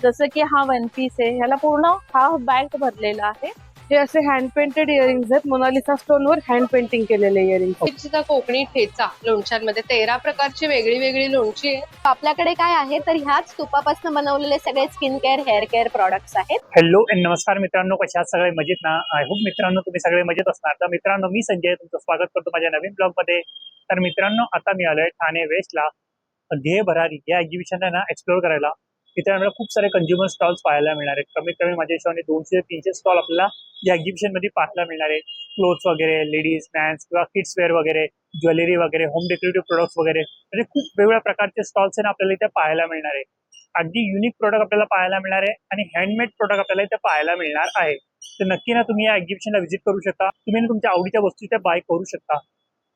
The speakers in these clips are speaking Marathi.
जसं की हा वन पीस आहे, ह्याला पूर्ण हाफ बॅग भरलेला आहे. हे असे हँड पेंटेड इयरिंग्स आहेत, मोनालिसा स्टोन वर हँड पेंटिंग केलेले इयरिंग्स. सुद्धा कोकणी ठेचा लोणच्यांमध्ये 13 प्रकारची वेगळी वेगळी लोणची आहे. आपल्याकडे काय आहे तर ह्याच तुपापासून बनवलेले सगळे skin care hair care products आहेत. हॅलो एंड नमस्कार मित्रांनो, कशा आहात सगळे मजेत ना? आय होप मित्रांनो तुम्ही सगळे मजेत असणार. तर मित्रांनो मी संजय तुमचं स्वागत करतो माझ्या नवीन ब्लॉग मध्ये. तर मित्रांनो आता मी आलोय ठाणे वेस्टला ध्येय भरारी या एक्झिबिशनला ना एक्सप्लोर करायला. तिथे आपल्याला खूप सारे कंझ्युमर स्टॉल्स पाहायला मिळणार आहेत. कमीत कमी माझ्या हिशोबाने 200 ते 300 स्टॉल आपल्याला या एक्झिबिशन मध्ये पाहायला मिळणार आहे. क्लोथ्स वगैरे, लेडीज मॅन्स किंवा किड्स वेअर वगैरे, ज्वेलरी वगैरे, होम डेकोरेटिव्ह प्रोडक्ट्स वगैरे, म्हणजे खूप वेगवेगळ्या प्रकारचे स्टॉल्स आहे आपल्याला इथे पाहायला मिळणार आहे. अगदी युनिक प्रोडक्ट आपल्याला पाहायला मिळणार आहे आणि हँडमेड प्रोडक्ट आपल्याला इथे पाहायला मिळणार आहे. तर नक्की ना तुम्ही या एक्झिबिशनला व्हिजिट करू शकता. तुम्ही तुमच्या आवडीच्या वस्तू इथे बाय करू शकता.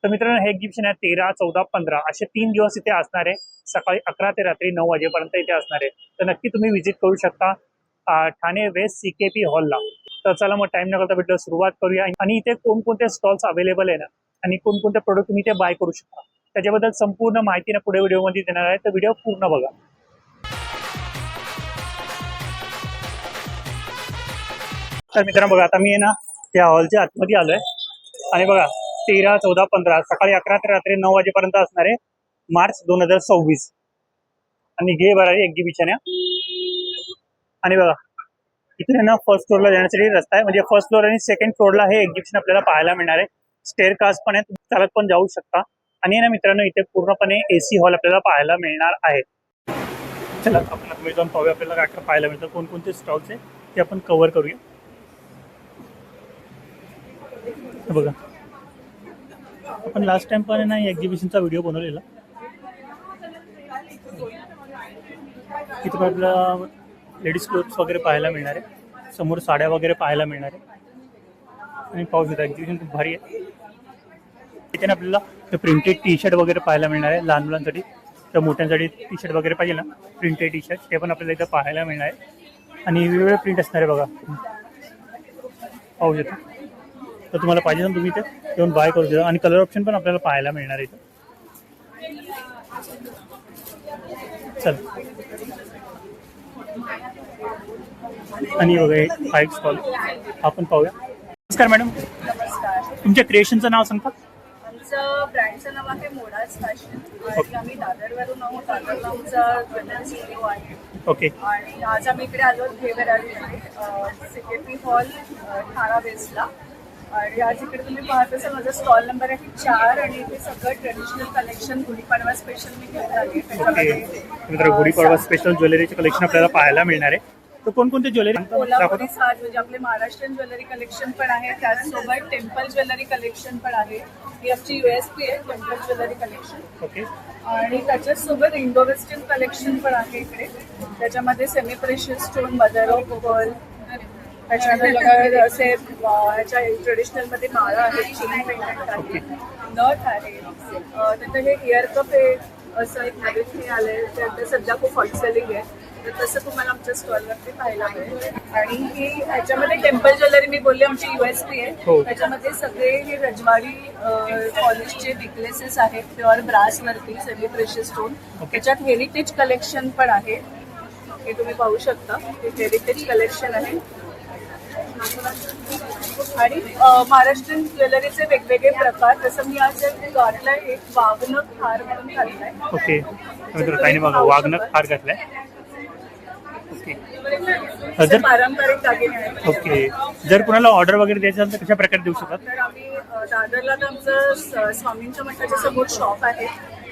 तर मित्रांनो हे एक्झिबिशन आहे 13, 14, 15 असे 3 दिवस इथे असणार आहे. सकाळी 11 ते रात्री 9 वाजेपर्यंत इथे असणार आहे. तर नक्की तुम्ही व्हिजिट करू शकता ठाणे वेस्ट CKP हॉलला. तर चला मग टाइम न करता व्हिडिओ सुरुवात करूया. आणि इथे कोणकोणते स्टॉल्स अवेलेबल आहे ना आणि कोणकोणते प्रोडक्ट तुम्ही इथे बाय करू शकता त्याच्याबद्दल संपूर्ण माहिती ना पुढे व्हिडिओमध्ये देणार आहे. तर व्हिडिओ पूर्ण बघा. तर मित्रांनो बघा, आता मी आहे ना त्या हॉलच्या आतमध्ये आलोय आणि बघा 13, 14, 15 सकाळी 11 ते रात्री 9 वाजेपर्यंत असणार आहे. मार्च 2026 आणि ध्येय भरारी एक्झिबिशन आहे. आणि बघा इथे ना फर्स्ट फ्लोअरला जाण्यासाठी रस्ता आहे, म्हणजे फर्स्ट फ्लोअर आणि सेकंड फ्लोअरला हे एक्झिबिशन आपल्याला पाहायला मिळणार आहे. स्टेअर कास्ट पण आहे, तुम्ही चालत पण जाऊ शकता. आणि ना मित्रांनो इथे पूर्णपणे AC हॉल आपल्याला पाहायला मिळणार आहे. चला आपण आतमध्ये जाऊन पाहूया आपल्याला काय काय पाहायला मिळतं, कोणकोणते स्टॉल्स आहे ते आपण कव्हर करूया. बघा आपण लास्ट टाइम पण ना एक्झिबिशनचा व्हिडिओ बनवलेला. इथे आपल्याला लेडीज क्लोथ्स वगैरे पाहायला मिळणार आहे. समोर साड्या वगैरे पाहायला मिळणार आहे आणि पाहू शकता एक्झिबिशन खूप भारी आहे. इथे ना आपल्याला प्रिंटेड टी-शर्ट वगैरे पाहायला मिळणार आहे. लहान मुलांसाठी तर मोठ्यांसाठी टी-शर्ट वगैरे पाहिजे ना, प्रिंटेड टी-शर्ट ते पण आपल्याला इथं पाहायला मिळणार आहे. आणि वेगवेगळे प्रिंट असणार आहे बघा, पाहू शकता. तर तुम्हाला पाहिजे ना तुम्ही इथे येऊन बाय करू शकता. आणि कलर ऑप्शन पण आपल्याला पाहायला मिळणार आहे इथं. चल आणि बघा हा एक स्टॉल आपण पाहूया. नमस्कार मॅडम, तुमच्या क्रिएशनचं नाव सांगता? आमचं ब्रँडचं नाव आहे मोडाज फॅशन आणि आम्ही दादरवरून आहोत. दादरला आमचा ज्वेलरी स्टुडिओ आहे. ओके. आणि आज आम्ही इकडे आलो ध्येय भरारीमध्ये CKP हॉल ठाणा वेस्टला. आणि आज इकडे तुम्ही पाहत असाल माझा स्टॉल नंबर आहे 4 आणि इथे सगळं ट्रेडिशनल कलेक्शन गुढीपाडवा स्पेशल मी घेऊन आली. ओके, गुढीपाडवा स्पेशल ज्वेलरीचे कलेक्शन आपल्याला पाहायला मिळणार आहे. तर कोणकोणते ज्वेलरी? कोल्हापुरी साज म्हणजे आपले महाराष्ट्रीयन ज्वेलरी कलेक्शन पण आहे. त्याचसोबत टेम्पल ज्वेलरी कलेक्शन पण आहे. ही आमची USP आहे टेम्पल ज्वेलरी कलेक्शन. ओके. आणि त्याच्यासोबत इंडो वेस्टर्न कलेक्शन पण आहे इकडे. त्याच्यामध्ये semi precious stone, mother of pearl, त्याच्यानंतर असे ह्याच्या ट्रेडिशनल मध्ये माळा आहे, चेन पेंडंट आहे, नथ आहे. नंतर हे इयर कप आहे, असं एक नवीन हे आलंय ते सध्या खूप हॉट सेलिंग आहे. तर तसं तुम्हाला आमच्या स्टॉलवरती पाहायला मिळेल. आणि ही ह्याच्यामध्ये टेम्पल ज्वेलरी मी बोलले आमची USP आहे. त्याच्यामध्ये सगळे हे रजवाडी पॉलिशचे नेकलेसेस आहेत प्युअर ब्रासवरती, सेमी प्रेशियस स्टोन. त्याच्यात हेरिटेज कलेक्शन पण आहे, हे तुम्ही पाहू शकता. हे हेरिटेज कलेक्शन आहे. आणि महाराष्ट्रीयन ज्वेलरीचे वेगवेगळे प्रकार, जसं मी आज घातलाय एक वाघनख हार म्हणून घातलाय. ओके, काही बघा वाघनख हार घातलाय. ओके, पारंपरिक दागिने आहेत. ओके. जर कुणाला ऑर्डर वगैरे द्यायचं असेल तर कशा प्रकारे देऊ शकतात? तर आम्ही दादरला तर आमचं स्वामींच्या मठाच्या समोर शॉप आहे.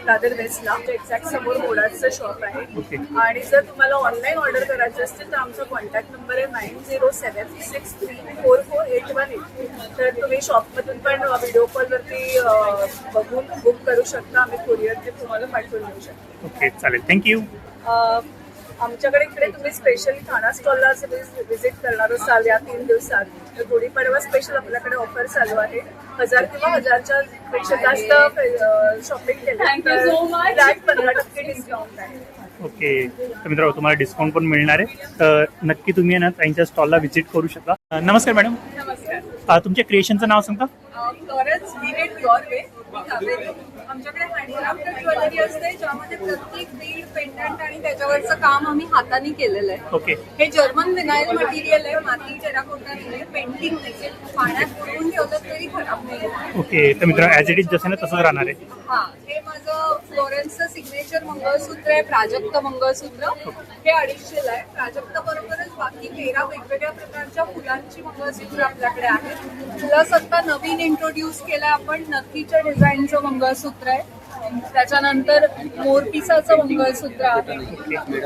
दादर वेस्टला एक्झॅक्ट समोर मोडाचं शॉप आहे. आणि जर तुम्हाला ऑनलाईन ऑर्डर करायचं असतील तर आमचा कॉन्टॅक्ट नंबर आहे 9076344818. तर तुम्ही शॉपमधून पण व्हिडिओ कॉलवरती बघून बुक करू शकता. आम्ही कुरिअरने तुम्हाला पाठवून देऊ शकतो. ओके, चालेल, थँक्यू. आमच्याकडे इकडे तुम्ही स्पेशली ठाणा स्टॉलला व्हिजिट करणार असाल या 3 दिवसात तर गुढीपाडवा स्पेशल आपल्याकडे ऑफर चालू आहे. 1000 किंवा 1000च्या पेक्षा जास्त शॉपिंग केलं तर फ्लॅट 15% डिस्काउंट आहे. ओके, तर मित्रांनो तुम्हाला डिस्काउंट पण मिळणार आहे. तर नक्की तुम्ही ना त्यांच्या स्टॉलला व्हिजिट करू शकता. नमस्कार मॅडम. नमस्कार. तुमच्या क्रिएशनचं नाव सांगता? खरंच वी नेट युअर वे. आमच्याकडे हँडक्राफ्टेड ज्वेलरी असते ज्यामध्ये प्रत्येक बीड पेंडंट आणि त्याच्यावरचं काम आम्ही हाताने केलेलं आहे. ओके हे जर्मन विनाईल मटेरियल आहे, माती टेराकोटा नाही, पेंटिंग नाही, पाण्यात बुडवून ठेवलं तरी खराब नाही होत. ओके तर मित्रांनो ॲज इट इज जसं ना तसंच राहणार आहे. हा, हे माझं फ्लोरेन्सचं सिग्नेचर मंगळसूत्र आहे, प्राजक्त मंगळसूत्र. हे 250ला आहे. प्राजक्त बरोबरच बाकी 13 वेगवेगळ्या प्रकारच्या फुलांची मंगळसूत्र आपल्याकडे आहेत. प्लस आता नवीन इंट्रोड्यूस केलंय आपण नथीच्या डिझाईनचं मंगळसूत्र आहे. त्याच्यानंतर मोरपिसाचं मंगळसूत्र आहे,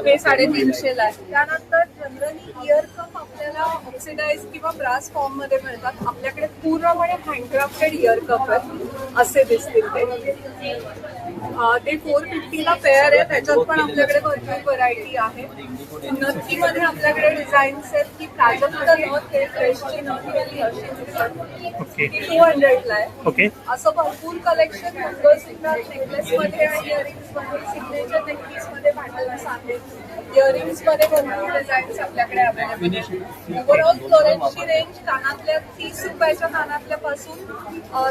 हे 350ला आहे. त्यानंतर जनरली इयर कप आपल्याला ऑक्सिडाइज किंवा ब्रास फॉर्म मध्ये मिळतात. आपल्याकडे पूर्णपणे हँडक्राफ्टेड इयर कप आहेत, असे दिसतील ते 450ला पेअर आहे. त्याच्यात पण आपल्याकडे भरपूर व्हरायटी आहे. नथीमध्ये आपल्याकडे डिझाईन्स आहेत की प्राजक्त नथ आहे, फ्रेशची नथ आहे, अशी ओके 200ला आहे. ओके असं भरपूर कलेक्शन मंगळसूत्र नेकलेस मध्ये आणि इयरिंग्स मध्ये, सिग्नेचर नेकलेस मध्ये पॅटर्न्स आहेत. इयरिंग्स मध्ये भरपूर डिझाईन्स आपल्याकडे अवेलेबल आहेत. ओव्हरऑल फ्लोरेन्सची रेंज कानातल्या 30 रुपयाच्या कानातल्या पासून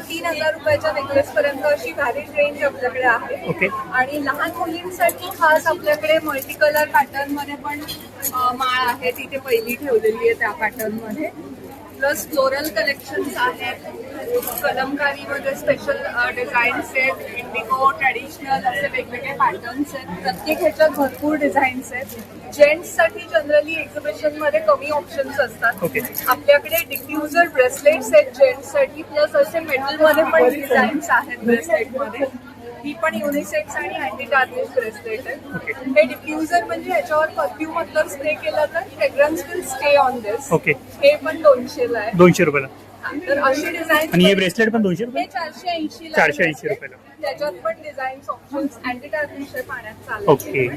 3000 रुपयाच्या नेकलेस पर्यंत अशी व्हॅरिड रेंज आपल्याकडे आहे. ओके आणि लहान मुलींसाठी खास आपल्याकडे मल्टी कलर पॅटर्न मध्ये पण माळ आहे, तिथे पहिली ठेवलेली आहे त्या पॅटर्न मध्ये. प्लस फ्लोरल कलेक्शन्स आहेत, कलमकारीमध्ये स्पेशल डिझाईन्स आहेत, इंडिगो ट्रॅडिशनल असे वेगवेगळे पॅटर्न्स आहेत. प्रत्येक ह्याच्यात भरपूर डिझाईन्स आहेत. जेंट्ससाठी जनरली एक्झिबिशनमध्ये कमी ऑप्शन्स असतात. ओके आपल्याकडे डिफ्युजर ब्रेसलेट्स आहेत जेंट्ससाठी, प्लस असे मेटलमध्ये पण डिझाईन्स आहेत ब्रेसलेटमध्ये. ही पण युनिसेक्स आणि अँटी टार्निश ब्रेसलेट आहे. हे डिफ्युजर म्हणजे ह्याच्यावर परफ्यूम मधलं स्प्रे केलं तर fragrance will stay on this. Okay हे पण 200ला आहे. 200 रुपयाला. तर अशी डिझाईन आणि हे ब्रेसलेट पण 200 रुपये. हे 480 480 रुपयाला. त्याच्यात पण डिझाईन्स ऑप्शन्स अँटी टार्निश आहे, पाण्यात चालतं. ओके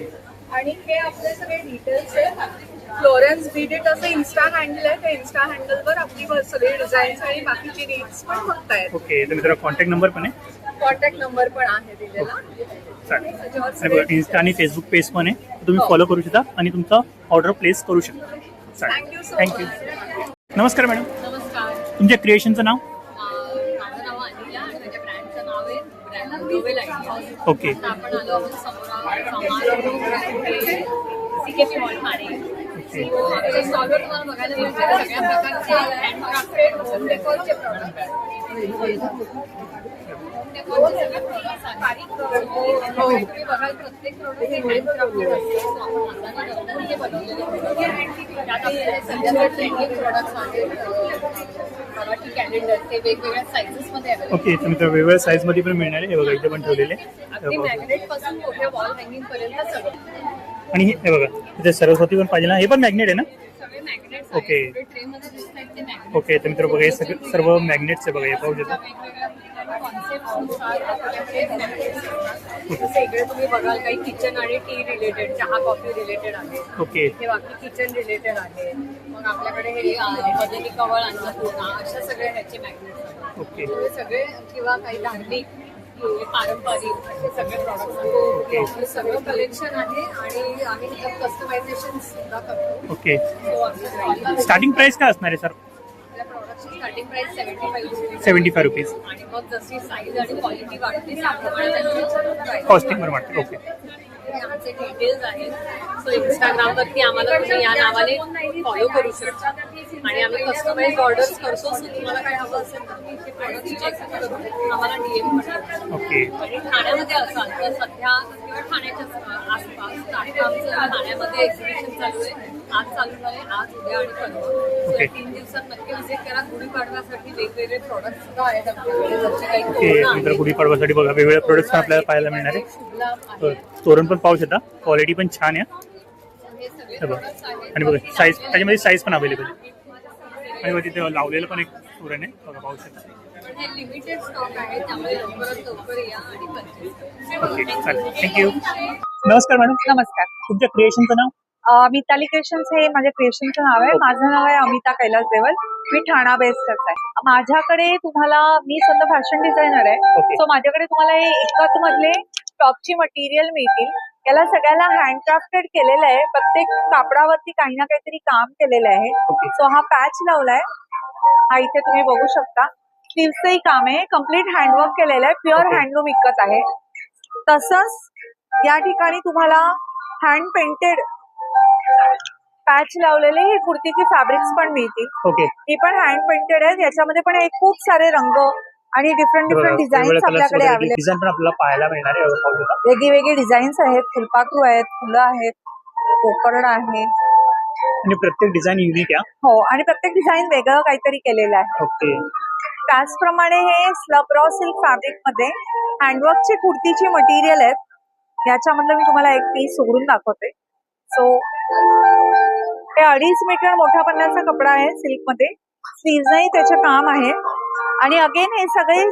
आणि हे आपले सगळे डिटेल्स आहेत. फ्लोरेन्स बीडेट असं इन्स्टा हँडल आहे, त्या इन्स्टा हँडलवर आपली सगळे डिझाईन्स आणि बाकीची रेट्स पण बघतायत. ओके तर मित्रांनो कॉन्टॅक्ट नंबर पण आहे, कॉन्टॅक्ट नंबर पण आहे दिलेला. चालेल. आणि बघा इन्स्टा आणि फेसबुक पेज पण आहे, तुम्ही फॉलो करू शकता आणि तुमचा ऑर्डर प्लेस करू शकता. Thank you so thank you. मच. नमस्कार मॅडम, नमस्कार. तुमच्या क्रिएशनचं नाव? माझं नाव अनिला आणि माझ्या ब्रँडचं नाव आहे ब्रँड ग्लोबल आयडिया. ओके आपण आलो आहोत CKP मॉल ठाणे. आपल्या स्टॉलवर तुम्हाला बघायला मिळतील सगळ्या प्रकारचे हँडक्राफ्टेड होम डेकोरचे प्रॉडक्ट आहेत. तुम्ही बघाल प्रत्येक प्रोडक्ट हे हँडक्राफ्टेड असते. आपण हाताने रक्ताने बनवलेले त्यात आपल्याकडे सध्याचे ट्रेंडिंग प्रोडक्ट्स आहेत. मराठी कॅलेंडर ते वेगवेगळ्या साईजेस मध्ये अवेलेबल. ओके तर मित्र वेगवेगळ्या साईज मध्ये पण मिळणार आहे. हे बघा इथे पण ठेवलेले अगदी मॅग्नेट पासून मोठ्या वॉल हँगिंग पर्यंत सगळं. आणि हे बघा इथे सरस्वती पण पाहिजे ना, हे पण मॅग्नेट आहे ना? सगळे मॅग्नेट्स ओके. आहेत. ट्रे मध्ये दिसत आहेत ते मॅग्नेट. ओके तर मित्र बघा हे सगळं सर्व मॅग्नेट्स आहे बघा, हे पाहू शकता. वेगवेगळ्या कॉन्सेप्टनुसार आपल्याकडे मॅग्नेट्स असतात. जसं इकडे तुम्ही बघाल काही किचन आणि टी रिलेटेड, चहा कॉफी रिलेटेड आहे. ओके हे बाकी किचन रिलेटेड आहे. मग आपल्याकडे हे बदली कवळ अन्नपूर्णा अशा सगळ्या ह्याचे मॅग्नेट्स आहेत. ओके हे सगळे किंवा काही धार्मिक पारंपरिक असे सगळे प्रॉडक्ट्स आहे. सगळं कलेक्शन आहे आणि आम्ही कस्टमायझेशन सुद्धा करतो. ओके So, आमच्या स्टार्टिंग प्राइस काय असणार आहे सर? आपल्या प्रॉडक्टची स्टार्टिंग प्राइस 75 रुपीज. 75 रुपीज. आणि मग जशी साईज आणि क्वालिटी वाढते त्याप्रमाणे त्याची कॉस्टिंगवर वाटते. ओके हे आमचे डिटेल्स आहेत. सो इंस्टाग्रामवरती आम्हाला तुम्ही या नावाने फॉलो करू शकता आणि आम्ही कस्टमाइज ऑर्डर्स करतो. सो तुम्हाला काय हवं असेल तर तुम्ही ते प्रोडक्ट चेक करून आम्हाला DM करा. ओके आणि ठाण्यामध्ये असाल तर सध्या किंवा ठाण्याच्या आसपास आता आमचं ठाण्यामध्ये एक्झिबिशन चालू आहे. आज चालू झाले, आज उद्या आणि परवा. ओके. 3 दिवसात नक्की व्हिजिट करा. गुढीपाडव्यासाठी वेगवेगळे प्रोडक्ट सुद्धा आहेत आपल्याकडे. जसे काही ओके तोरणं मित्र आहेत. गुढीपाडव्यासाठी बघा वेगवेगळे प्रोडक्ट्स आपल्याला पाहायला मिळणार आहे. शुभलाभ तर आहे. तोरण पण पाहू शकता, क्वालिटी पण छान आहे. हे सगळे हे बघा products आहेत. आणि बघा साईज, त्याच्यामध्ये साईज पण अवेलेबल आहे. आणि बघा तिथे लावलेलं पण एक तोरण आहे बघा, पाहू शकता. पण हे लिमिटेड स्टॉक आहे त्यामुळे लवकरात लवकर या आणि परचेस ओके चालेल, थँक्यू. नमस्कार मॅडम, नमस्कार. तुमच्या क्रिएशनचं नाव? मिताली क्रिएशन्स हे माझ्या क्रिएशनचं नाव आहे. माझं नाव आहे अमिता कैलास देवल. मी ठाणा बेस्टच आहे. माझ्याकडे तुम्हाला, मी स्वतः फॅशन डिझायनर आहे. ओके. सो माझ्याकडे तुम्हाला हे इकत मधले टॉपची मटेरियल मिळतील. याला सगळ्याला हँडक्राफ्टेड केलेलं आहे. प्रत्येक कापडावरती काही ना काहीतरी काम केलेलं आहे. ओके. सो हा पॅच लावलाय, हा इथे तुम्ही बघू शकता. स्लीव्हचंही काम आहे, कम्प्लीट हँडवर्क केलेलं आहे, प्युअर Okay. हँडलूम इतकंच आहे. तसंच या ठिकाणी तुम्हाला हँड पेंटेड पॅच लावलेले ही कुर्तीची फॅब्रिक्स पण मिळतील. ओके. ही पण हँड पेंटेड आहेत. याच्यामध्ये पण एक खूप सारे रंग आणि डिफरंट डिफरंट डिझाईन्स आपल्याकडे अवेलेबल. डिझाईन पण आपल्याला पाहायला मिळणार आहे. पाहू शकता. वेगळी डिझाईन्स आहेत, फुलपाखरू आहेत, फुलं आहेत, कोकर्ड आहे. आणि प्रत्येक डिझाईन युनिक आहे. हो, आणि प्रत्येक डिझाईन वेगळं काहीतरी केलेलं आहे. ओके. त्याचप्रमाणे हे स्लब रॉ सिल्क फॅब्रिक मध्ये हँडवर्कची कुर्तीची मटेरियल आहेत. याच्यामधलं मी तुम्हाला एक पीस उघडून दाखवते. सो हे 2.5 मीटर मोठ्या पन्न्याचा कपडा आहे सिल्क मध्ये. स्लीव्हजही त्याचे काम आहे आणि अगेन हे सगळे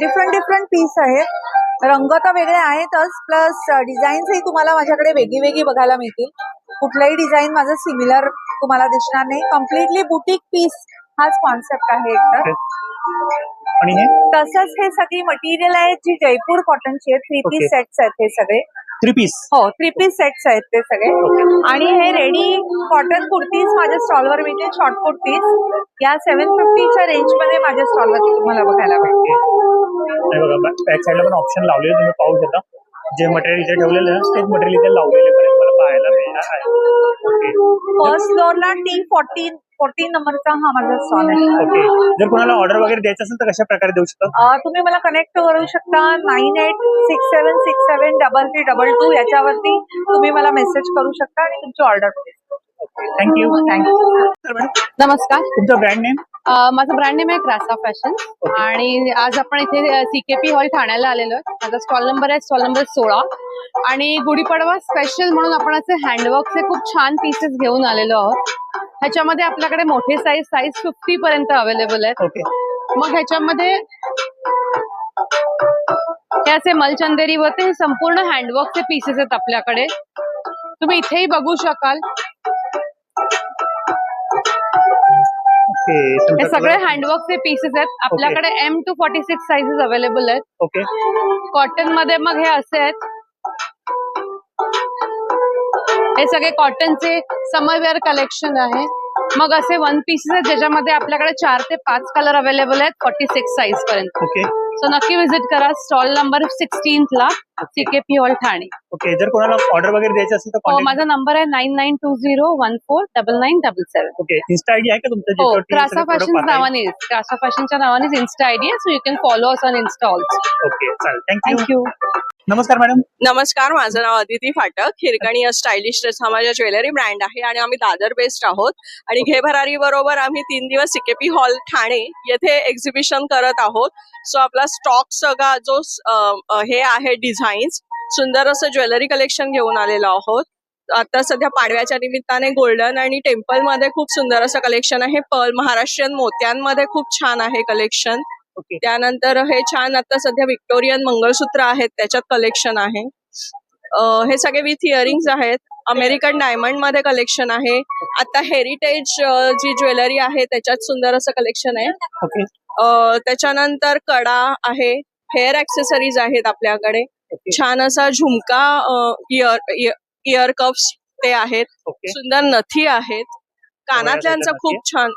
डिफरंट पीस आहेत. रंग तर वेगळे आहेतच, प्लस डिझाईन्सही तुम्हाला माझ्याकडे वेगळी बघायला मिळतील. कुठलाही डिझाईन माझं सिमिलर तुम्हाला दिसणार नाही. कम्प्लिटली बुटीक पीस हाच कॉन्सेप्ट आहे एकतर. आणि हे तसंच हे सगळी मटेरियल आहेत जी जयपूर कॉटनची आहेत. 3 पीस Okay. सेट्स आहेत हे सगळे. 3 पीस. हो, 3 पीस सेट्स आहेत ते सगळे. आणि हे रेडी कॉटन कुर्तीज माझ्या स्टॉलवर मिळतील. शॉर्ट कुर्तीज या 750च्या रेंज मध्ये माझ्या स्टॉलवरती तुम्हाला बघायला मिळतील. हे बघा, बॅक साईडला पण ऑप्शन लावलेले तुम्ही पाहू शकता. जे मटेरियल इथे ठेवलेलं आहे तेच मटेरियल इथे लावलेले पण तुम्हाला पाहायला मिळणार आहे. ओके. फर्स्ट फ्लोअरला T14 नंबरचा हा माझा स्टॉल आहे. ओके. जर कोणाला ऑर्डर वगैरे द्यायचं असेल तर कशा प्रकारे देऊ शकता? तुम्ही मला कनेक्ट करू शकता 9867673322 याच्यावरती तुम्ही मला मेसेज करू शकता आणि तुमची ऑर्डर थँक्यू. नमस्कार. तुमचं ब्रँड नेम? माझं ब्रँड नेम आहे क्रासा फॅशन आणि आज आपण इथे सीकेपी हॉल ठाण्याला आलेलो आहे. माझा स्टॉल नंबर आहे स्टॉल नंबर 16 आणि गुढीपाडवा स्पेशल म्हणून आपण असे हँडवर्कचे खूप छान पीसेस घेऊन आलेलो आहोत. ह्याच्यामध्ये आपल्याकडे मोठे साईज 50 पर्यंत अवेलेबल आहेत. ओके. मग ह्याच्यामध्ये हे असे मलचंदेरीवरती हे संपूर्ण हँडवर्कचे पीसेस आहेत आपल्याकडे. तुम्ही इथेही बघू शकाल. ओके. हे सगळे हँडवर्कचे पीसेस आहेत आपल्याकडे. M to 46 साइजेस अवेलेबल आहेत. ओके. कॉटन मध्ये मग हे असे आहेत. हे सगळे कॉटनचे समरवेअर कलेक्शन आहे. मग असे 1 पीसेस आहेत ज्याच्यामध्ये आपल्याकडे 4 ते 5 कलर अवेलेबल आहेत 46 साइज पर्यंत. ओके. सो नक्की व्हिजिट करा स्टॉल नंबर 16 ला सीकेपी हॉल ठाणे. ओके. जर कोणाला ऑर्डर वगैरे द्यायचं असेल तर हो, contact- माझा नंबर आहे 9920149977. ओके. इन्स्टा आयडी आहे का तुमचं? हो, ज्याच्यावरती क्रासा सगळे product फॅशन पाहता येईल? नावाने क्रासा फॅशनच्या नावाने इन्स्टा आयडी आहे. So you can follow us on Insta also. Okay. चालेल. थँक्यू. थँक्यू. नमस्कार मॅडम. नमस्कार, माझं नाव अदिती फाटक. हिरकणी या स्टायलिश ड्रेस हा माझा ज्वेलरी ब्रँड आहे आणि आम्ही दादर बेस्ड आहोत. आणि घे भरारी बरोबर आम्ही 3 दिवस सीकेपी हॉल ठाणे येथे एक्झिबिशन करत आहोत. सो आपला स्टॉक सगळा जो हे आहे डिझाईन्स सुंदर असं ज्वेलरी कलेक्शन घेऊन आलेलो आहोत. आता सध्या पाडव्याच्या निमित्ताने गोल्डन आणि टेम्पल मध्ये खूप सुंदर असं कलेक्शन आहे. पर्ल महाराष्ट्रीयन मोत्यांमध्ये खूप छान आहे कलेक्शन. ओके. त्यानंतर हे छान आता सध्या विक्टोरियन मंगळसूत्र आहेत त्याच्यात कलेक्शन आहे. हे सगळे विथ इयरिंग्स आहेत. अमेरिकन डायमंड मध्ये कलेक्शन आहे. आता हेरिटेज जी ज्वेलरी आहे त्याच्यात सुंदर असं कलेक्शन आहे. ओके. त्याच्यानंतर कडा आहे. हेअर ऍक्सेसरीज आहेत आपल्याकडे. ओके. छान असा झुमका इयर कप्स ते आहेत. ओके. सुंदर नथी आहेत. कानातल्यांचं नथी खूप छान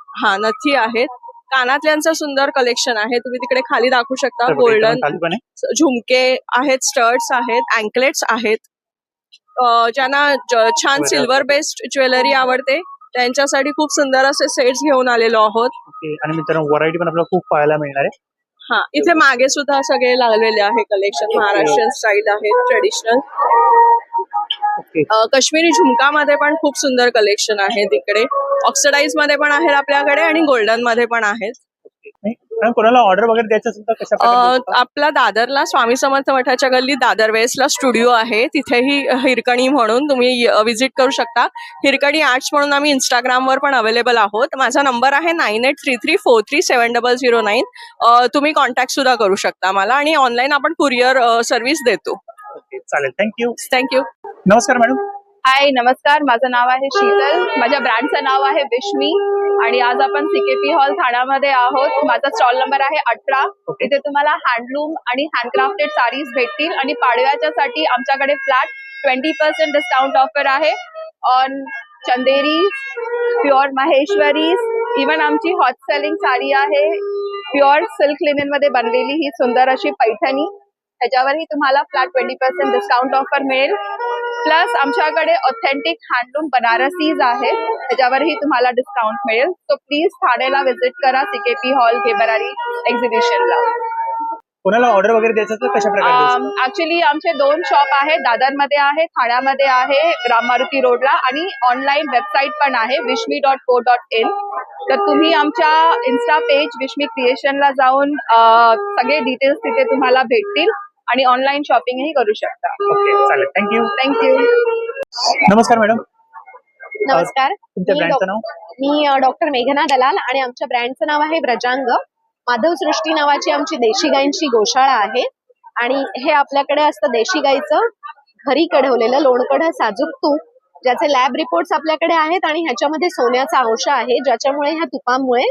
नथी आहेत. कानातल्यांचं सुंदर कलेक्शन आहे. तुम्ही तिकडे खाली दाखवू शकता. तर बघा, गोल्डन इथं खाली पण आहे. झुमके आहेत, स्टड्स आहेत, अँकलेट्स आहेत. ज्यांना छान सिल्वर बेस्ड ज्वेलरी आवडते त्यांच्यासाठी खूप सुंदर असे सेट्स घेऊन आलेलो आहोत. ओके. आणि मित्रांनो व्हरायटी पण आपल्याला खूप पाहायला मिळणार आहे. हा, इथे मागे सुद्धा सगळे लागलेले आहे कलेक्शन. महाराष्ट्रीयन स्टाईल आहे, ट्रेडिशनल. ओके. काश्मीरी झुमकामध्ये पण खूप सुंदर कलेक्शन आहे तिकडे. ऑक्सिडाइज मध्ये पण आहेत आपल्याकडे आणि गोल्डन मध्ये पण आहेत. मॅडम, कोणाला ऑर्डर वगैरे द्यायचं असेल तर कशा प्रकारे देऊ शकता? आपला दादरला स्वामी समर्थ मठाच्या गल्ली दादर वेस्टला स्टुडिओ आहे. तिथेही हिरकणी म्हणून तुम्ही विजिट करू शकता. हिरकणी आर्ट्स म्हणून आम्ही इंस्टाग्रामवर पण अवेलेबल आहोत. माझा नंबर आहे 9833437009. तुम्ही कॉन्टॅक्ट सुद्धा करू शकता मला आणि ऑनलाईन आपण कुरिअर सर्व्हिस देतो. ओके. चालेल. थँक्यू. थँक्यू. नमस्कार मॅडम. हाय, नमस्कार. माझं नाव आहे शीतल. माझ्या ब्रँडचं नाव आहे विश्मी आणि आज आपण सीकेपी हॉल ठाण्यामध्ये आहोत. माझा स्टॉल नंबर आहे 18. ओके. इथे तुम्हाला हँडलूम आणि हँडक्राफ्टेड साडीज भेटतील आणि पाडव्याच्या साठी आमच्याकडे फ्लॅट 20% डिस्काउंट ऑफर आहे ऑन चंदेरी, प्युअर महेश्वरीज. इवन आमची हॉट सेलिंग साडी आहे प्युअर सिल्क लिनेन मध्ये बनलेली ही सुंदर अशी पैठणी, त्याच्यावरही तुम्हाला फ्लॅट 20% डिस्काउंट ऑफर मिळेल. प्लस आमच्याकडे ऑथेंटिक हँडलूम बनारसीज आहेत, त्याच्यावरही तुम्हाला डिस्काउंट मिळेल. सो प्लीज ठाणेला व्हिजिट करा सीकेपी हॉल घेबरारी एक्झिबिशनला. कोणाला ऑर्डर वगैरे द्यायचं तर कशा प्रकारे? ऍक्च्युली आमचे 2 शॉप आहेत, दादरमध्ये आहे, ठाण्यामध्ये आहे, राम मारुती रोडला, आणि ऑनलाईन वेबसाईट पण आहे wishme.co.in. तर तुम्ही आमच्या इन्स्टा पेज विश्मी क्रिएशनला जाऊन सगळे डिटेल्स तिथे तुम्हाला भेटतील आणि ऑनलाईन शॉपिंगही करू शकता. ओके, चालेल. थँक्यू. थँक्यू. नमस्कार मॅडम, नमस्कार. तुमच्या ब्रँडचं नाव? मी डॉक्टर मेघना दलाल आणि आमच्या ब्रँडचं नाव आहे ब्रजांग. माधव सृष्टी नावाची आमची देशी गायींची गोशाळा आहे आणि हे आपल्याकडे असतं देशी गाईचं घरी कढवलेलं लोणकढं साजूक तूप, ज्याचे लॅब रिपोर्ट्स आपल्याकडे आहेत आणि ह्याच्यामध्ये सोन्याचा अंश आहे, ज्याच्यामुळे ह्या तुपामुळे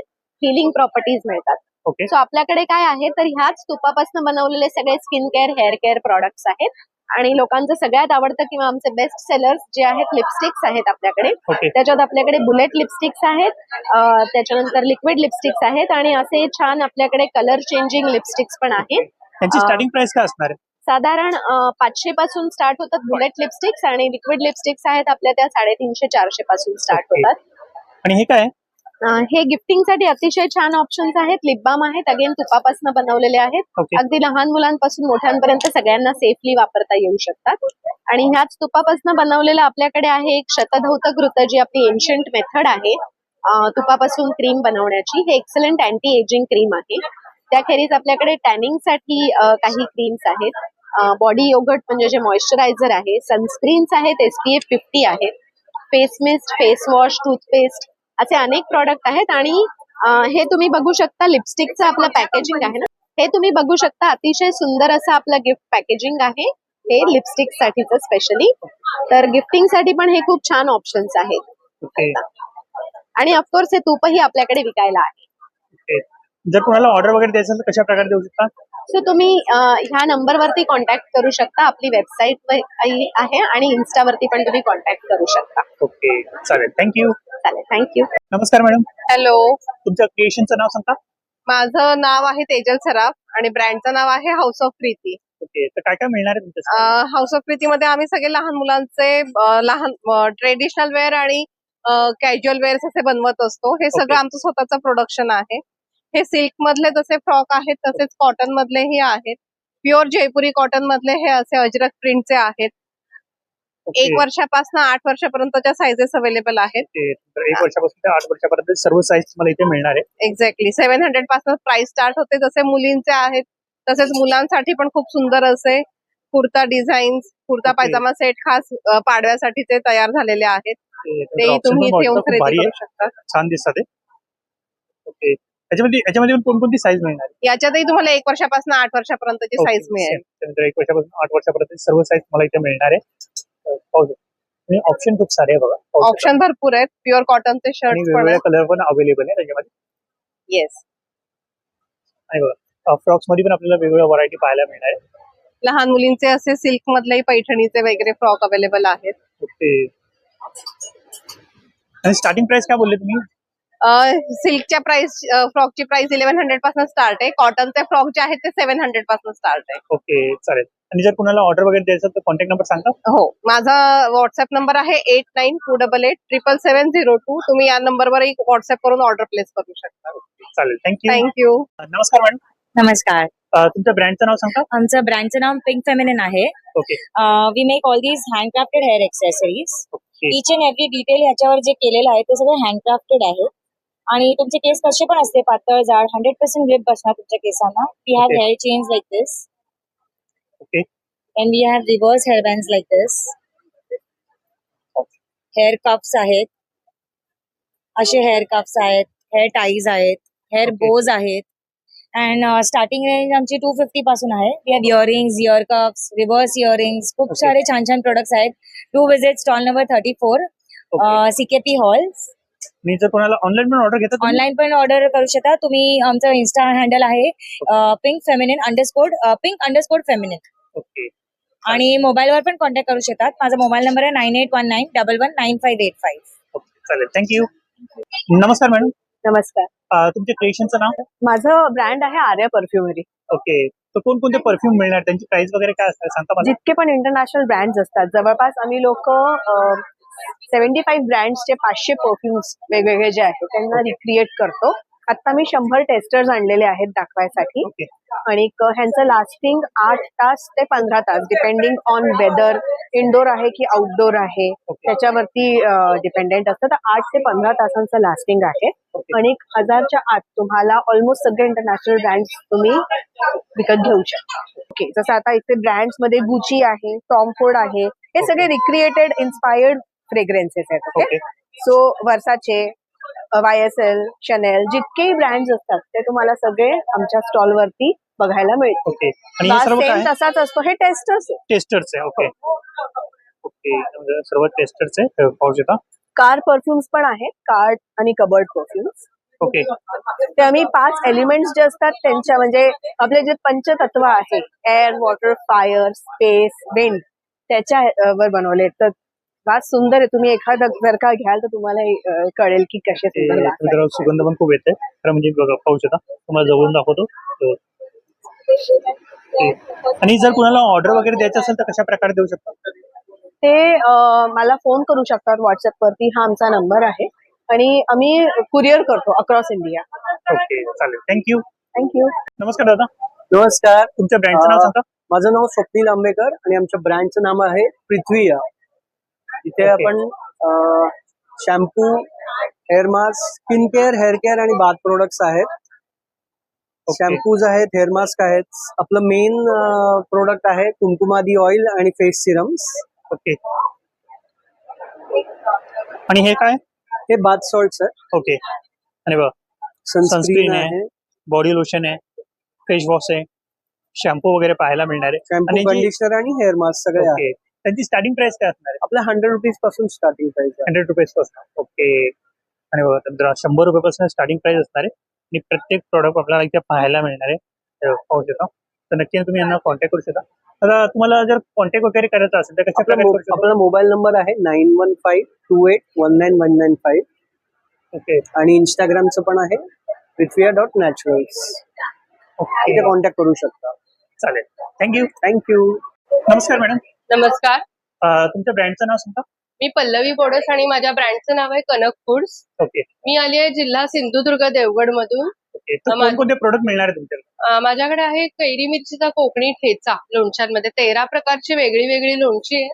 हिलिंग प्रॉपर्टीज मिळतात. ओके. सो आपल्याकडे काय आहे तर ह्याच तुपापासून बनवलेले सगळे skin care, hair care products आहेत आणि लोकांचं सगळ्यात आवडतं किंवा आमचे बेस्ट सेलर्स जे आहेत लिपस्टिक्स आहेत आपल्याकडे. ओके. त्याच्यात आपल्याकडे बुलेट लिपस्टिक्स आहेत, त्याच्यानंतर लिक्विड लिपस्टिक्स आहेत आणि असे छान आपल्याकडे कलर चेंजिंग लिपस्टिक्स पण आहेत. त्यांची स्टार्टिंग प्राइस काय असणार आहे? साधारण 500 पासून स्टार्ट होतात बुलेट लिपस्टिक्स आणि लिक्विड लिपस्टिक्स आहेत आपल्या त्या 350-400 पासून स्टार्ट ओके. होतात. आणि हे काय आहे? हे गिफ्टिंग साठी अतिशय छान ऑप्शन्स आहेत. लिप बाम आहेत, अगेन तुपापासून बनवलेले आहेत. ओके. अगदी लहान मुलांपासून मोठ्यांपर्यंत सगळ्यांना सेफली वापरता येऊ शकतात. आणि ह्याच तुपापासून बनवलेलं आपल्याकडे आहे एक शतधौतक घृत, जी आपली एन्शंट मेथड आहे तुपापासून क्रीम बनवण्याची. हे एक्सलंट अँटी एजिंग क्रीम आहे. त्याखेरीज आपल्याकडे टॅनिंग साठी काही क्रीम्स आहेत. बॉडी योगर्ट म्हणजे जे मॉइश्चरायझर आहे, सनस्क्रीन्स आहेत, SPF 50 आहेत, face mist, face wash, toothpaste असे अनेक प्रॉडक्ट आहेत. आणि हे तुम्ही बघू शकता, लिपस्टिकचं आपलं पॅकेजिंग आहे ना, हे तुम्ही बघू शकता. अतिशय सुंदर असं आपलं गिफ्ट पॅकेजिंग आहे हे लिपस्टिक साठीच स्पेशली. तर गिफ्टिंग साठी पण हे खूप छान ऑप्शन्स आहेत. ओके. आणि ऑफकोर्स हे तूपही आपल्याकडे विकायला आहे. ओके. जर कोणाला ऑर्डर वगैरे द्यायचं असेल तर कशा प्रकारे देऊ शकता? सो तुम्ही ह्या नंबरवरती कॉन्टॅक्ट करू शकता. आपली वेबसाईट आहे आणि इन्स्टावरती पण तुम्ही कॉन्टॅक्ट करू शकता. ओके, चालेल. थँक्यू. चालेल, थँक्यू. नमस्कार मॅडम, हॅलो, तुमच्या क्रिएशनचं नाव सांगता? माझं नाव आहे तेजल सराफ आणि ब्रँडचं नाव आहे हाऊस ऑफ प्रीती. ओके, तर काय काय मिळणार आहे तुमच्या? हाऊस ऑफ प्रीतीमध्ये आम्ही सगळे लहान मुलांचे लहान ट्रेडिशनल वेअर आणि कॅज्युअल वेअर्स असे बनवत असतो. हे सगळं ओके. आमचं स्वतःचं प्रोडक्शन आहे. हे सिल्क मधले जसे फ्रॉक आहेत तसेच कॉटन मधलेही आहेत. प्युअर जयपुरी कॉटन मधले हे असे अजरक प्रिंटचे आहेत. ओके. 1 वर्षापासून 8 वर्षापर्यंतच्या साइजेस अवेलेबल आहेत. ओके, तर 1 वर्षापासून ते 8 वर्षापर्यंत सर्व साईज तुम्हाला इथे मिळणार आहे. एक्झॅक्टली 700 पासून प्राइस स्टार्ट होते. जसे मुलींचे आहेत तसेच मुलांसाठी पण खूप सुंदर असे kurta designs, kurta okay. Pyjama set खास पाडव्यासाठी ते तयार झालेले आहेत. ओके, तर तेही option तुम्ही पण इथे येऊन खूप भारी खरेदी आहे. करू शकता. छान दिसतात ते. ओके, याच्यामध्ये पण कोणकोणती साईज मिळणार आहे? याच्यातही तुम्हाला 1 वर्षापासून 8 वर्षापर्यंतची साईज मिळेल. त्यानंतर 1 वर्षापासून 8 वर्षापर्यंत सर्व साईज मला इथे मिळणार आहे. पाहू शकता. आणि ऑप्शन खूप सारे आहे बघा. पाहू शकता. ऑप्शन भरपूर आहेत. प्युअर कॉटनचे आणि शर्ट पण वेगवेगळे आहेत. कलर पण अवेलेबल आहे त्याच्यामध्ये. येस, आणि बघा फ्रॉक्स मध्ये पण आपल्याला वेगवेगळ्या व्हरायटी पाहायला मिळणार आहे. लहान मुलींचे असे सिल्क मधलेही पैठणीचे वगैरे फ्रॉक अवेलेबल आहेत. ओके, आणि स्टार्टिंग प्राइस काय बोलले तुम्ही? सिल्कच्या प्राइस फ्रॉकची प्राइस 1100 पासून स्टार्ट आहे. कॉटनचे फ्रॉक जे आहेत ते 700 पासून स्टार्ट आहे. ओके, चालेल. आणि जर कोणाला ऑर्डर वगैरे द्यायचं तर कॉन्टॅक्ट नंबर सांगता? हो, माझा व्हॉट्सअप नंबर आहे 8928877702. तुम्ही या नंबरवरही व्हॉट्सअप करून ऑर्डर प्लेस करू शकता. चालेल, थँक्यू. थँक्यू. नमस्कार मॅडम, नमस्कार. तुमच्या ब्रँडचं नाव सांगता? आमचं ब्रँडचं नाव पिंक फेमिनिन आहे. Okay. We make all these handcrafted hair accessories. Okay. Each and every detail ह्याच्यावर जे केलेलं आहे ते सगळं हँडक्राफ्टेड आहे. आणि तुमचे केस कसे पण असते, पातळ जाड, 100% ग्रिप बसणार तुमच्या केसांना. We have Okay. Hair chains like this okay. And we have reverse hair bands like this. Hair cups आहेत, असे हेअर कप्स आहेत, हेअर टाईज आहेत, हेअर Okay. बोज आहेत. अँड स्टार्टिंग रेंज आमची 250 पासून आहे. We have earrings, ear cups, reverse earrings, खूप Okay. सारे छान छान प्रोडक्ट्स आहेत. To visit stall number 34 okay. CKP hall. मी जर कोणाला ऑनलाईन पण ऑर्डर घेतात? ऑनलाईन पण ऑर्डर करू शकता तुम्ही. आमचं इन्स्टा हँडल आहे पिंक फेमिनिन _फेमिनिन. ओके. आणि मोबाईलवर पण कॉन्टॅक्ट करू शकतात. माझा मोबाईल नंबर आहे 9819119585. ओके, चालेल. थँक्यू. नमस्कार मॅडम, नमस्कार. तुमच्या क्रिएशनचं नाव? माझं ब्रँड आहे आर्या परफ्युमरी. ओके. तर कोणकोणते परफ्यूम मिळणार, त्यांची प्राइस वगैरे काय असणार सांगता मला? जितके पण इंटरनॅशनल ब्रँड्स असतात, जवळपास आम्ही लोक 75 ब्रँड्सचे 500 परफ्युम्स वेगवेगळे जे आहेत त्यांना रिक्रिएट करतो. आता मी 100 टेस्टर्स आणलेले आहेत दाखवायसाठी. ओके. आणि ह्यांचं लास्टिंग 8 तास ते 15 तास डिपेंडिंग ऑन वेदर, इनडोर आहे की आउटडोर आहे त्याच्यावरती डिपेंडेंट असतं. तर 8 ते 15 तासांचं लास्टिंग आहे. आणि 1000च्या आत तुम्हाला ऑलमोस्ट सगळे इंटरनॅशनल ब्रँड्स तुम्ही विकत घेऊ शकता. ओके. जसं आता इथे ब्रँड्स मध्ये गुची आहे, टॉम फोर्ड आहे, हे सगळे रिक्रिएटेड इन्स्पायर्ड फ्रेग्रन्सेस आहेत. ओके. सो वर्साचे, YSL, शनेल, जितकेही ब्रँड्स असतात ते तुम्हाला सगळे आमच्या स्टॉल वरती बघायला मिळतील. ओके. आणि हे सर्व सेम काय? तसाच असतो. हे टेस्टर्स आहे. टेस्टर्स आहे. ओके. ओके. म्हणजे सर्व टेस्टर्स आहे. पाहू शकता. कार परफ्युम्स पण आहेत, कार आणि कबर्ड परफ्युम्स. ओके. ते आम्ही 5 एलिमेंट्स जे असतात त्यांच्या म्हणजे आपले जे पंचतत्व आहे, air, water, fire, space, wind, त्याच्या वर बनवले. तर वास सुंदर आहे. तुम्ही एखादा जर का घ्याल तर तुम्हाला कळेल की कसे सुंदर वास आहे. जरा सुगंध पण खूप येते. खरं म्हणजे बघा, पाहू शकता. तुम्हाला जवळून दाखवतो. आणि जर कुणाला ऑर्डर वगैरे द्यायचं असेल तर कशा प्रकारे देऊ शकता? ते मला फोन करू शकतात व्हॉट्सअप वरती. हा आमचा नंबर आहे आणि आम्ही कुरिअर करतो अक्रॉस इंडिया. ओके. चालेल. थँक्यू. थँक्यू. नमस्कार दादा. नमस्कार. तुमच्या ब्रँडचं नाव सांगा. माझं नाव स्वप्नील आंबेकर आणि आमच्या ब्रँडचं नाव आहे पृथ्वीया. इथे ओके. आपण shampoo, hair mask, skin care, hair care आणि बाथ प्रोडक्ट्स आहेत. शॅम्पूज आहेत, हेअर मास्क आहेत. आपलं मेन प्रोडक्ट आहे कुंकुमादी ऑइल आणि फेस सिरम्स. ओके. आणि हे काय? हे बाथ सॉल्ट्स आहे. ओके. आणि बघा, सनस्क्रीन आहे, आहे, बॉडी लोशन आहे, फेस वॉश आहे, शॅम्पू वगैरे पाहायला मिळणार आहे. शॅम्पू, आणि कंडिशनर आणि हेअर मास्क सगळे आहे. ओके. त्यांची स्टार्टिंग प्राइस काय असणार आहे? आपल्या 100 रुपीज पासून स्टार्टिंग प्राइस आहे. 100 रुपीज पासून. ओके. आणि बघा, तर 100 रुपयापासून स्टार्टिंग प्राइस असणार आहे आणि प्रत्येक प्रॉडक्ट आपल्याला इथे पाहायला मिळणार आहे. पाहू शकता. तर नक्की तुम्ही यांना कॉन्टॅक्ट करू शकता. आता तुम्हाला जर कॉन्टॅक्ट वगैरे करायचा असेल तर कशा प्रकारे करू शकता? आपला मोबाईल नंबर आहे 9152819195. ओके. आणि इंस्टाग्रामचं पण आहे prithviya.naturals. ओके. इथे कॉन्टॅक्ट करू शकता. चालेल. थँक्यू. थँक्यू. नमस्कार मॅडम. नमस्कार. तुमच्या ब्रँडचं नाव सांगा. मी पल्लवी बोडस आणि माझ्या ब्रँडचं नाव आहे कनक फूड्स. ओके. मी आली आहे जिल्हा सिंधुदुर्ग देवगड मधून. ओके. तर कोणकोणते प्रोडक्ट मिळणार आहे तुमच्याकडे? माझ्याकडे आहे कैरी मिरचीचा कोकणी ठेचा लोणच्यांमध्ये. 13 प्रकारची वेगळी वेगळी लोणची आहे.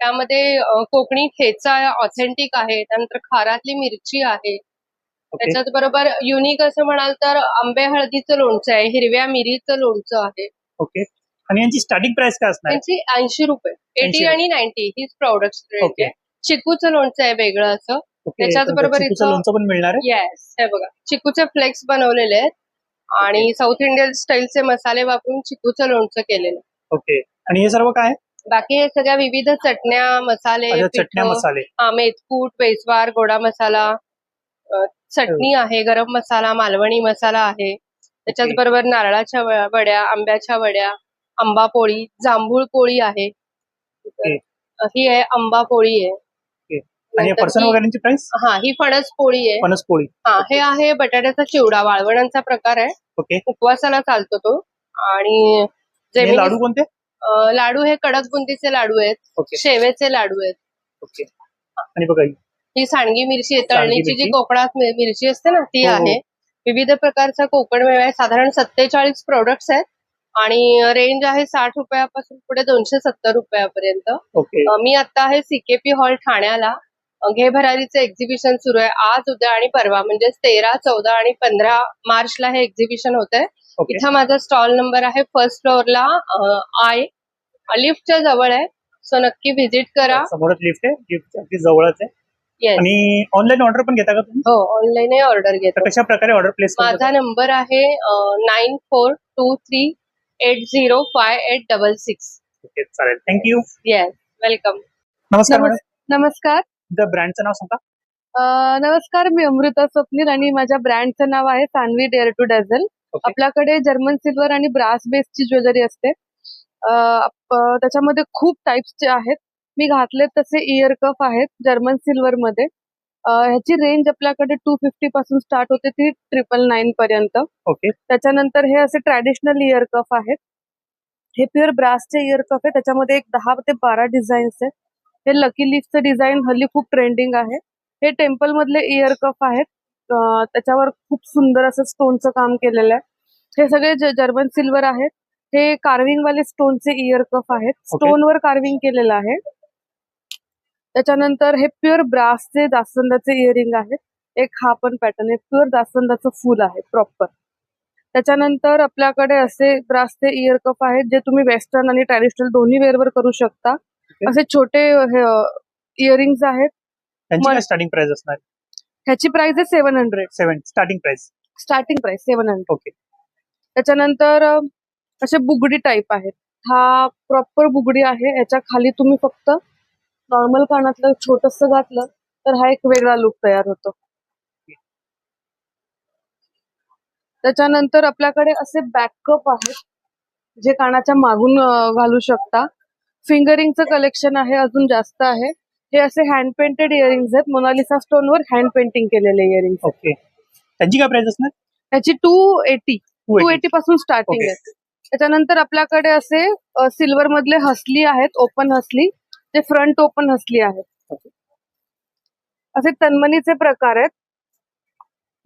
त्यामध्ये कोकणी ठेचा ऑथेंटिक आहे, त्यानंतर खारातली मिरची आहे. त्याच्याच बरोबर युनिक असं म्हणाल तर आंबे हळदीचं लोणचं आहे, हिरव्या मिरीचं लोणचं आहे. ओके. आणि यांची स्टार्टिंग प्राइस काय असणार आहे? त्यांची 80 रुपये, 80 आणि 90 हीच प्रोडक्ट रेट ओके. आहे. चिकूचं लोणचं आहे वेगळं असं. ओके. त्याच्याच तर बरोबर चिकूचं लोणचं पण मिळणार आहे? येस, हे बघा चिकूचे फ्लेक्स बनवलेले आहेत आणि साऊथ इंडियन स्टाईलचे मसाले वापरून चिकूचं लोणचं केलेलं आहे. ओके. आणि हे सर्व काय आहे? बाकी हे सगळ्या विविध चटण्या, मसाले, अच्छा, चटण्या, पिठं, मसाले. मेथकूट, बेसवार, गोडा मसाला, चटणी आहे, गरम मसाला, मालवणी मसाला आहे. त्याच्याच ओके. बरोबर नारळाच्या वड्या, आंब्याच्या वड्या, आंबा पोळी, जांभूळ पोळी आहे. ओके. ही आहे आंबा पोळी आहे. ओके. आणि नंतर पर्सन ही- वगैरेची प्राइस? हा, ही फणस पोळी आहे. फणस पोळी. हा, हे आहे बटाट्याचा चिवडा, वाळवणांचा प्रकार आहे. ओके. उपवासाला चालतो तो. आणि आणि जेमिनी लाडू कोणते? लाडू हे कडक बुंदीचे लाडू आहेत, ओके. शेवेचे लाडू आहेत. ओके. आणि बघा, ही सांडगी मिरची आहे, सांडगी तळणीची जी मिरची. कोकणात मिरची असते ना ती हो, हो. आहे. विविध प्रकारचा कोकण मेवा आहे. साधारण 47 प्रोडक्ट्स आहेत आणि रेंज आहे 60 रुपयापासून पुढे 270 रुपयापर्यंत. ओके. मी आता आहे CKP हॉल ठाण्याला. घे भरारीचं एक्झिबिशन सुरू आहे आज, उद्या आणि परवा, म्हणजे 13, 14 आणि 15 मार्चला हे एक्झिबिशन होत आहे. ओके. इथं माझा स्टॉल नंबर आहे फर्स्ट फ्लोअरला, लिफ्टच्या जवळ आहे. सो नक्की व्हिजिट करा. समोरच लिफ्ट आहे, लिफ्ट अगदी जवळच आहे. येस, आणि ऑनलाईन ऑर्डर पण घेता का तुम्ही? हो, ऑनलाईन ऑर्डर तर घेतो. कशा प्रकारे ऑर्डर प्लेस माझा नंबर आहे 9423805866. ओके. चालेल. थँक्यू. Yes, welcome. नमस्कार मॅडम. नमस्कार. तुमच्या ब्रँडचं नाव सांगा. नमस्कार, मी अमृता स्वप्नील आणि माझ्या ब्रँडचं नाव आहे सान्वी डेअर टू डॅझल. ओके. आपल्याकडे जर्मन सिल्वर आणि ब्रास बेसची ज्वेलरी असते. त्याच्यामध्ये खूप टाइप्सचे आहेत. मी घातले तसे इयर कफ आहेत जर्मन सिल्वर मध्ये. ह्याची रेंज आपल्याकडे 250 पासून स्टार्ट होते ती 999 पर्यंत. ओके. त्याच्यानंतर हे असे ट्रॅडिशनल इयर कफ आहेत. हे प्युअर ब्रासचे इयर कफ आहे. त्याच्यामध्ये एक 10 ते 12 डिझाईन्स आहेत. हे लकी लीफचं डिझाईन हल्ली खूप ट्रेंडिंग आहे. हे टेम्पल मधले इयर कफ आहेत. त्याच्यावर खूप सुंदर असं स्टोनचं काम केलेलं आहे. हे सगळे जर्मन सिल्वर आहेत. हे कार्विंग वाले स्टोनचे इयर कफ आहेत. स्टोनवर कार्विंग केलेलं आहे. त्याच्यानंतर हे प्युअर ब्रासचे जास्वंदाचे इयरिंग आहेत. एक हा पण पॅटर्न आहे. प्युअर जास्वंदाचं फुल आहे प्रॉपर. त्याच्यानंतर आपल्याकडे असे ब्रासचे इयर कफ आहेत जे तुम्ही वेस्टर्न आणि ट्रॅडिशनल दोन्ही वेअरवर करू शकता. असे छोटे इयरिंग्स आहेत. त्यांची काय स्टार्टिंग प्राइस असणार? ह्याची प्राइस आहे 700. Starting price. Starting price 700. Okay. त्याच्यानंतर असे बुगडी टाईप आहेत. हा प्रॉपर बुगडी आहे. याच्या खाली तुम्ही फक्त नॉर्मल कानातलं छोटंसं घातलं तर हा एक वेगळा लुक तयार होतो. त्याच्यानंतर आपल्याकडे असे बॅकअप आहेत जे कानाच्या मागून घालू शकता. फिंगरिंगचं कलेक्शन आहे, अजून जास्त आहे. हे असे हँड पेंटेड इयरिंग्स आहेत. मोनालिसा स्टोनवर हँड पेंटिंग केलेले इयरिंग्स. ओके. त्यांची काय प्राइस असणार? याची 280 पासून स्टार्टिंग आहे. त्याच्यानंतर आपल्याकडे असे सिल्वर मधले हसली आहेत, ओपन हसली, जे फ्रंट ओपन हसली आहेत. असे तन्मनीचे प्रकार आहेत.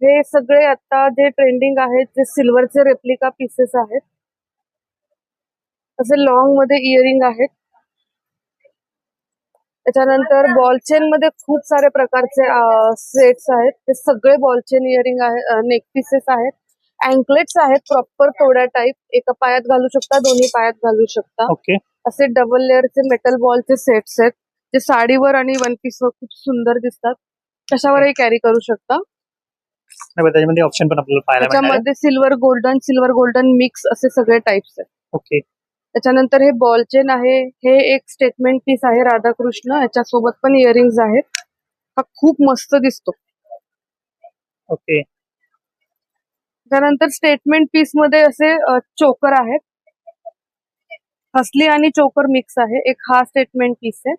हे सगळे आता जे ट्रेंडिंग आहेत जे सिल्वरचे रेप्लिका पीसेस आहेत. असे लॉंग मध्ये इयरिंग आहेत. त्याच्यानंतर बॉलचेन मध्ये खूप सारे प्रकारचे सेट्स आहेत. ते सगळे बॉलचेन इयरिंग आहेत. नेक पीसेस आहेत. अँकलेट्स आहेत प्रॉपर तोड्या टाईप. एका पायात घालू शकता, दोन्ही पायात घालू शकता. ओके. असे डबल लेअरचे मेटल बॉलचे सेट्स आहेत जे साडीवर आणि वन पीसवर खूप सुंदर दिसतात. कशावरही कॅरी करू शकता. त्याच्यामध्ये ऑप्शन पण आपल्याला पाहायला मिळणार आहे. त्याच्यामध्ये सिल्वर गोल्डन मिक्स असे सगळे टाइप्स आहेत. ओके. त्याच्यानंतर हे बॉल चेन आहे. हे एक स्टेटमेंट पीस आहे राधाकृष्ण. याच्यासोबत पण इयरिंग्स आहेत. हा खूप मस्त दिसतो. ओके. त्यानंतर स्टेटमेंट पीस मध्ये असे चोकर आहेत. हसली आणि चोकर मिक्स आहे. एक हा स्टेटमेंट पीस आहे.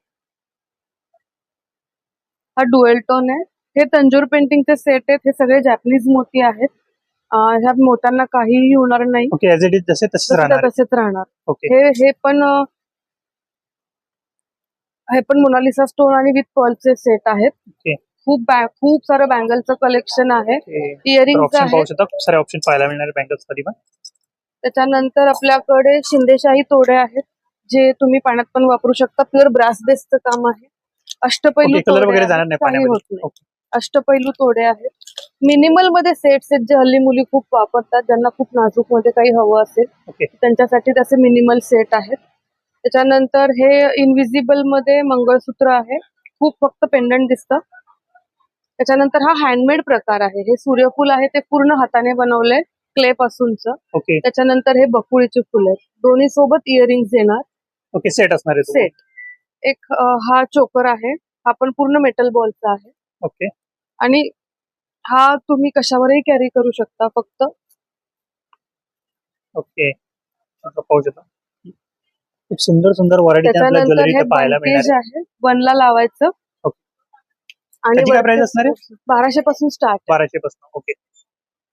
हा डुएल टोन आहे. हे तंजूर पेंटिंगचे सेट आहेत. हे सगळे जॅपनीज मोती आहेत. ह्या मोत्यांना काहीही होणार नाही. ओके. ऍज इट इज जसे तसेच राहणार. तसेच राहणार. ओके. हे पण मोनालिसा स्टोन आणि विथ पर्लचे सेट आहेत. ओके. खूप सारं बँगलचं कलेक्शन आहे. इयरिंग्स ऑप्शन पाहू आहेत. शकता. खूप सारे ऑप्शन पाहायला मिळणार बँगल्स मध्ये पण. त्याच्यानंतर आपल्याकडे शिंदेशाही तोडे आहेत जे तुम्ही पाण्यात पण वापरू शकता. प्युअर ब्रास बेसचं काम आहे. अष्टपैलू कलर तोडे वगैरे आहेत. जाणार नाही काही होत पाण्यामध्ये. नाही. अष्टपैलू तोडे आहेत. मिनिमल मध्ये सेट्स आहेत जे हल्ली मुली खूप वापरतात. ज्यांना खूप नाजूक मध्ये काही हवं असेल ओके. त्यांच्यासाठी तसे मिनिमल सेट आहेत. त्याच्यानंतर हे इनविजिबल मध्ये मंगळसूत्र आहे. खूप फक्त पेंडंट दिसतं. त्याच्यानंतर हा हँडमेड प्रकार आहे. हे सूर्यफूल आहे ते पूर्ण हाताने बनवलंय क्ले पासूनच. ओके. त्याच्यानंतर हे बकुळीचे फुल आहेत. दोन्ही सोबत इयरिंग्स येणार. ओके. सेट असणार आहे. सेट. एक हा चोकर आहे. हा पण पूर्ण मेटल बॉलचा आहे. ओके. आणि हा तुम्ही कशावरही कॅरी करू शकता. फक्त ओके. पाहू शकता. खूप सुंदर सुंदर व्हरायटी त्याच्यानंतर ज्वेलरी हे पाहायला मिळणार बंकेज आहे. आहे. बनला लावायचं. आणि त्याची काय प्राइस असणार आहे? 1200 पासून स्टार्ट. 1200 पासून. ओके.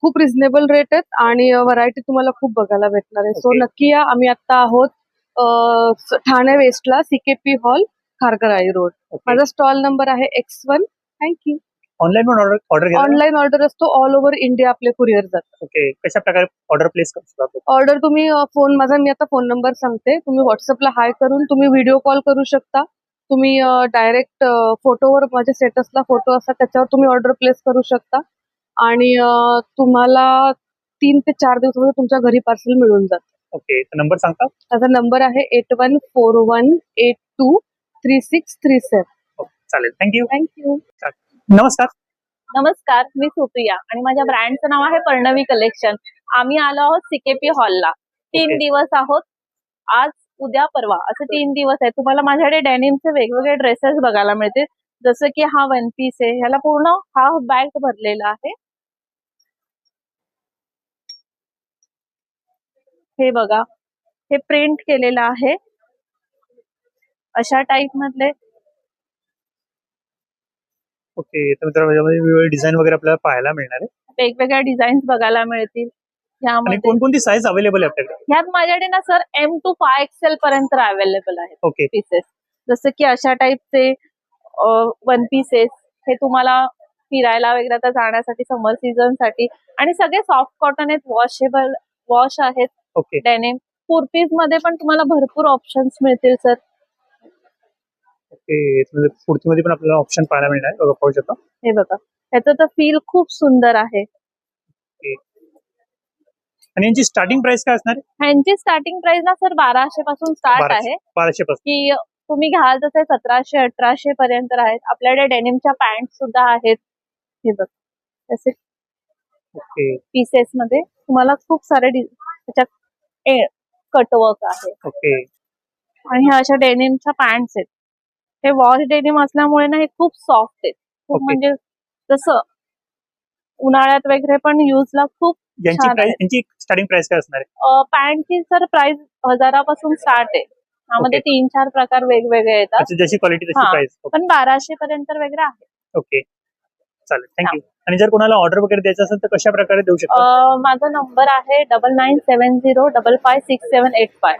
खूप रिझनेबल रेट आहेत आणि व्हरायटी तुम्हाला खूप बघायला भेटणार आहे. So Okay. नक्की या. आम्ही आता आहोत ठाणे वेस्टला CKP हॉल, खारघराई रोड. माझा स्टॉल नंबर आहे X1. थँक्यू. ऑनलाईन पण ऑर्डर घ्या. ऑनलाईन ऑर्डर असतो. ऑल ओव्हर इंडिया आपले कुरिअर जातात. ओके. कशा प्रकारे ऑर्डर प्लेस करू शकतो? ऑर्डर तुम्ही मी आता फोन नंबर सांगते. तुम्ही व्हॉट्सअपला हाय करून तुम्ही व्हिडिओ कॉल करू शकता. तुम्ही डायरेक्ट फोटोवर माझ्या स्टेटसला फोटो असतात त्याच्यावर तुम्ही ऑर्डर प्लेस करू शकता. आणि तुम्हाला 3 ते 4 दिवसामध्ये तुमच्या घरी पार्सल मिळून जातं. ओके. नंबर सांगता? माझा नंबर आहे 8141823637. चालेल. थँक्यू. थँक्यू. नमस्कार. नमस्कार, मी सुप्रिया आणि माझ्या ब्रँडचं नाव आहे पर्णवी कलेक्शन. आम्ही आलो आहोत CKP हॉलला. 3 दिवस आहोत. आज, उद्या, परवा असे 3 दिवस आहेत. तुम्हाला माझ्याकडे डेनिमचे वेगवेगळे ड्रेसेस बघायला मिळतील. जसं की हा वन पीस आहे. ह्याला पूर्ण हाफ बॅग भरलेला आहे. हे बघा, हे प्रिंट केलेलं आहे अशा टाइप मधले. ओके, तर मित्रांनो याच्यामध्ये वेगवेगळे डिझाईन वगैरे आपल्याला पाहायला मिळणार आहे. वेगवेगळ्या डिझाईन्स बघायला मिळतील आणि यामध्ये. कोणकोणती साईज अवेलेबल आहे आपल्याकडे? ह्यात माझ्याकडे ना सर M to 5XL पर्यंत अवेलेबल आहेत ओके. पीसेस. जसं की अशा टाईपचे 1 पीसेस हे तुम्हाला फिरायला वगैरे आता जाण्यासाठी समर सीझन साठी, आणि सगळे सॉफ्ट कॉटन आहेत, वॉशेबल वॉश आहेत. ओके. डेनिम कुर्तीज मध्ये पण तुम्हाला भरपूर ऑप्शन्स मिळतील सर. ओके, कुर्तीमध्ये पण आपल्याला ऑप्शन पाहायला मिळणार आहे. बघा, पाहू शकता. हे बघा, त्याचं तर फील खूप सुंदर आहे. ओके. आणि यांची स्टार्टिंग प्राइस काय असणार आहे? ह्यांची स्टार्टिंग प्राइस ना सर 1200 पासून स्टार्ट आहे. 1200 पासून. की तुम्ही घ्याल तसे 1700-1800 पर्यंत आहेत. आपल्याकडे डेनिमच्या पॅन्ट सुद्धा आहेत. हे बघ, तसे ओके. पीसेस मध्ये तुम्हाला खूप सारे त्याच्यात कटवर्क आहे. ओके. आणि ह्या अशा डेनिमच्या पॅन्ट्स आहेत. हे वॉश डेनिम असल्यामुळे ना हे खूप सॉफ्ट आहेत. खूप ओके. म्हणजे जसं उन्हाळ्यात वगैरे पण युजला खूप यांची छान प्राइस, आहे. यांची स्टार्टिंग प्राइस काय असणार आहे? पॅन्टची सर प्राइस 1000 पासून स्टार्ट आहे. त्यामध्ये ओके. 3-4 प्रकार वेगवेगळे येतात. अच्छा, जशी क्वालिटी तशी हा. प्राइस. पण 1200 पर्यंत वगैरे आहे. ओके, चालेल, थँक्यू. आणि जर कोणाला ऑर्डर वगैरे द्यायचं असेल तर कशा प्रकारे देऊ शकतो? माझा नंबर आहे 9970556785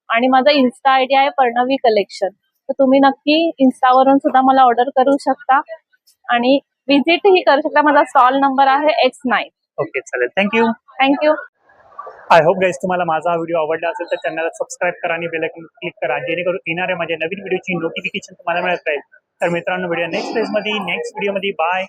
आणि माझा इन्स्टा आयडी आहे पर्णवी कलेक्शन. तर तुम्ही नक्की इन्स्टावरून सुद्धा मला ऑर्डर करू शकता आणि विजिट ही करू शकता. माझा स्टॉल नंबर आहे X9. ओके, चालेल, thank you. Thank you. I hope guys तुम्हाला माझा हा व्हिडिओ आवडला असेल तर चॅनलला सबस्क्राईब करा आणि बेल आयकॉन क्लिक करा, जेणेकरून येणाऱ्या माझ्या नवीन व्हिडिओची नोटिफिकेशन तुम्हाला मिळत राहील. तर मित्रांनो, व्हिडिओ नेक्स्ट मध्ये बाय.